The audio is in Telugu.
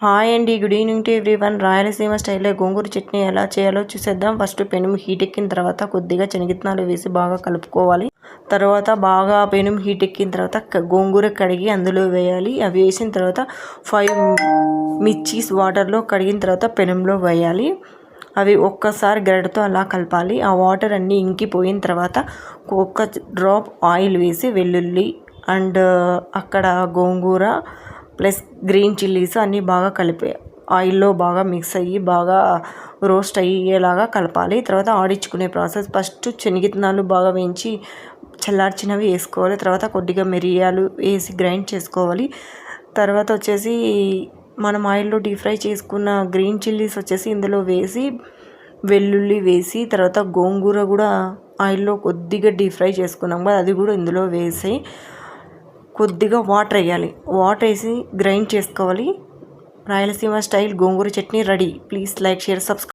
హాయ్ అండి, good evening to everyone. Rayalaseema స్టైల్లో గోంగూర చట్నీ ఎలా చేయాలో చూసేద్దాం. ఫస్ట్ పెనుము హీట్ ఎక్కిన తర్వాత కొద్దిగా శనగిత్తనాలు వేసి బాగా కలుపుకోవాలి. తర్వాత బాగా పెనుము హీట్ ఎక్కిన తర్వాత గోంగూర కడిగి అందులో వేయాలి. అవి వేసిన తర్వాత 5 మిర్చీస్ వాటర్లో కడిగిన తర్వాత పెనంలో వేయాలి. అవి ఒక్కసారి గరిటతో అలా కలపాలి. ఆ వాటర్ అన్నీ ఇంకిపోయిన తర్వాత ఒక్క డ్రాప్ ఆయిల్ వేసి వెల్లుల్లి అండ్ అక్కడ గోంగూర ప్లస్ గ్రీన్ చిల్లీస్ అన్నీ బాగా కలిపి ఆయిల్లో బాగా మిక్స్ అయ్యి బాగా రోస్ట్ అయ్యేలాగా కలపాలి. తర్వాత ఆడించుకునే ప్రాసెస్. ఫస్ట్ శనగిత్తనాలు బాగా వేయించి చల్లార్చినవి వేసుకోవాలి. తర్వాత కొద్దిగా మిరియాలు వేసి గ్రైండ్ చేసుకోవాలి. తర్వాత వచ్చేసి మనం ఆయిల్లో డీప్ ఫ్రై చేసుకున్న గ్రీన్ చిల్లీస్ వచ్చేసి ఇందులో వేసి వెల్లుల్లి వేసి తర్వాత గోంగూర కూడా ఆయిల్లో కొద్దిగా డీప్ ఫ్రై చేసుకున్నాం కదా, అది కూడా ఇందులో వేసి కొద్దిగా వాటర్ వేయాలి. వాటర్ వేసి గ్రైండ్ చేసుకోవాలి. Rayalaseema style gongura chutney ready. Please like, share, subscribe.